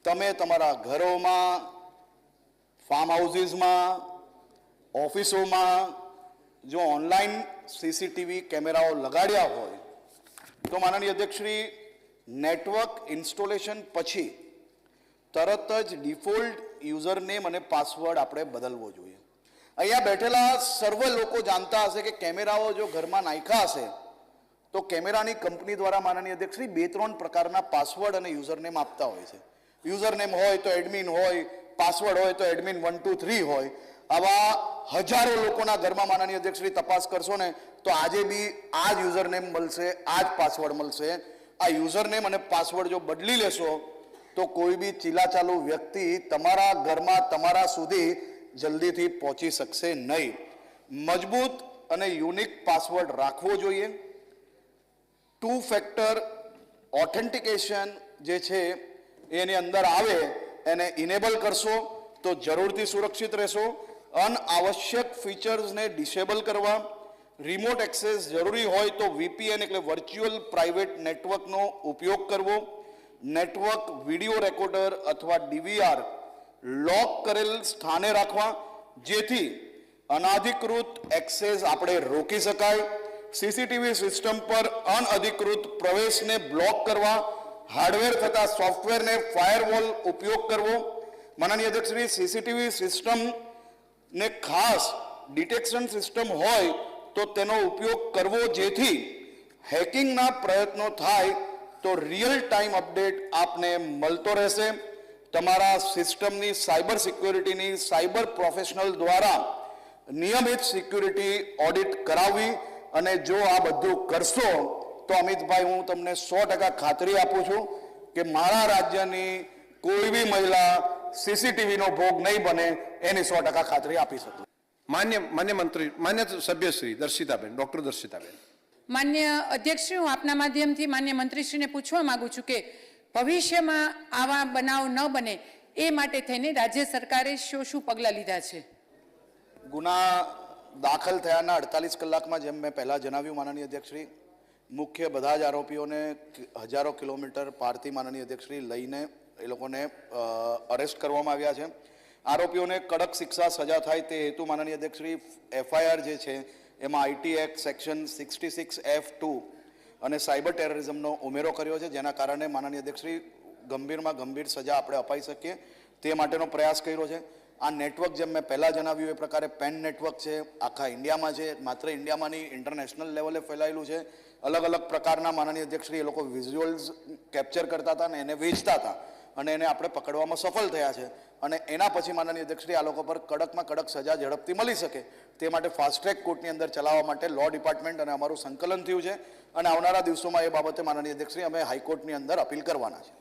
તમે તમારા ઘરોમાં, ફાર્મ હાઉસીસમાં, ઓફિસોમાં જો ઓનલાઈન સીસીટીવી કેમેરાઓ લગાડ્યા હોય તો માનનીય અધ્યક્ષશ્રી નેટવર્ક ઇન્સ્ટોલેશન પછી તરત જ ડિફોલ્ટ યુઝર નેમ અને પાસવર્ડ આપણે બદલવો જોઈએ। અહીંયા બેઠેલા સર્વ લોકો જાણતા હશે કે કેમેરાઓ જો ઘરમાં નાખ્યા હશે તો કેમેરાની કંપની દ્વારા માનનીય અધ્યક્ષશ્રી 2-3 પ્રકારના પાસવર્ડ અને યુઝર નેમ આપતા હોય છે। યુઝર નેમ હોય તો એડમિન હોય, પાસવર્ડ હોય તો એડમિન 1 2 3 હોય। આવા હજારો લોકોના ઘરમાં માનનીય અધ્યક્ષશ્રી તપાસ કરશો ને તો આજે બી આ જ યુઝર નેમ મળશે, આ જ પાસવર્ડ મળશે। આ યુઝર નેમ અને પાસવર્ડ જો બદલી લેશો તો કોઈ બી ચીલાચાલુ વ્યક્તિ તમારા ઘરમાં તમારા સુધી જલ્દીથી પહોંચી શકશે નહીં। મજબૂત અને યુનિક પાસવર્ડ રાખવો જોઈએ। 2 ફેક્ટર ઓથેન્ટિકેશન જે છે એની અંદર આવે એને ઇનેબલ કરશો તો જરૂરથી સુરક્ષિત રહેશો। અનાવશ્યક ફીચર્સને ડિસેબલ કરવા, રિમોટ એક્સેસ જરૂરી હોય તો વીપીએન એટલે વર્ચ્યુઅલ પ્રાઇવેટ નેટવર્કનો ઉપયોગ કરવો, નેટવર્ક વિડીયો રેકોર્ડર અથવા ડીવીઆર લોક કરેલ સ્થાને રાખવા જેથી અનધિકૃત એક્સેસ આપણે રોકી શકાય। સીસીટીવી સિસ્ટમ પર અનધિકૃત પ્રવેશને બ્લોક કરવા, હાર્ડવેર તથા સોફ્ટવેરને ફાયરવોલ ઉપયોગ કરવો। માનનીય અધ્યક્ષશ્રી સીસીટીવી સિસ્ટમ ને ખાસ ડિટેક્શન સિસ્ટમ હોય તો તેનો ઉપયોગ કરવો જેથી હેકિંગના પ્રયત્નો થાય તો રિયલ ટાઈમ અપડેટ આપને મળતો રહેશે। તમારા સિસ્ટમની સાયબર સિક્યોરિટીની સાયબર પ્રોફેશનલ દ્વારા નિયમિત સિક્યુરિટી ઓડિટ કરાવવી અને જો આ બધું કરશો તો અમિતભાઈ હું તમને 100% ખાતરી આપું છું કે મારા રાજ્યની કોઈ બી મહિલા સીસીટીવીનો ભોગ નહીં બને એની 100% ખાતરી આપી શકું। માન્ય મંત્રી, માન્ય સભ્યશ્રી દર્શિતાબેન, ડોક્ટર દર્શિતાબેન। માન્ય અધ્યક્ષશ્રી, હું આપના માધ્યમથી માન્ય મંત્રીશ્રીને પૂછવા માંગુ છું કે ભવિષ્યમાં આવા બનાવ ન બને એ માટે થઈને રાજ્ય સરકારે શું પગલાં લીધા છે? ગુના દાખલ થયાના 48 કલાકમાં જેમ મેં પહેલાં જણાવ્યું માનનીય અધ્યક્ષશ્રી, મુખ્ય બધા જ આરોપીઓને હજારો કિલોમીટર પારથી માનનીય અધ્યક્ષશ્રી લઈને એ લોકોને અરેસ્ટ કરવામાં આવ્યા છે। આરોપીઓને કડક શિક્ષા સજા થાય તે હેતુ માનનીય અધ્યક્ષશ્રી એફઆઈઆર જે છે એમાં આઈટી એક્ટ સેક્શન 66F2 અને સાયબર ટેરરિઝમનો ઉમેરો કર્યો છે જેના કારણે માનનીય અધ્યક્ષશ્રી ગંભીરમાં ગંભીર સજા આપણે અપાઈ શકીએ તે માટેનો પ્રયાસ કર્યો છે। આ નેટવર્ક જેમ મેં પહેલાં જણાવ્યું એ પ્રકારે પેન નેટવર્ક છે, આખા ઇન્ડિયામાં છે, માત્ર ઇન્ડિયામાં નહીં ઇન્ટરનેશનલ લેવલે ફેલાયેલું છે। અલગ અલગ પ્રકારના માનનીય અધ્યક્ષશ્રી એ લોકો વિઝ્યુઅલ્સ કેપ્ચર કરતા હતા અને એને વેચતા હતા અને એને આપણે પકડવામાં સફળ થયા છે અને એના પછી માનનીય અધ્યક્ષશ્રી આ લોકો પર કડકમાં કડક સજા ઝડપથી મળી શકે તે માટે ફાસ્ટ ટ્રેક કોર્ટની અંદર ચલાવવા માટે લો ડિપાર્ટમેન્ટ અને અમારું સંકલન થયું છે અને આવનારા દિવસોમાં એ બાબતે માનનીય અધ્યક્ષશ્રી અમે હાઈકોર્ટની અંદર અપીલ કરવાના છે।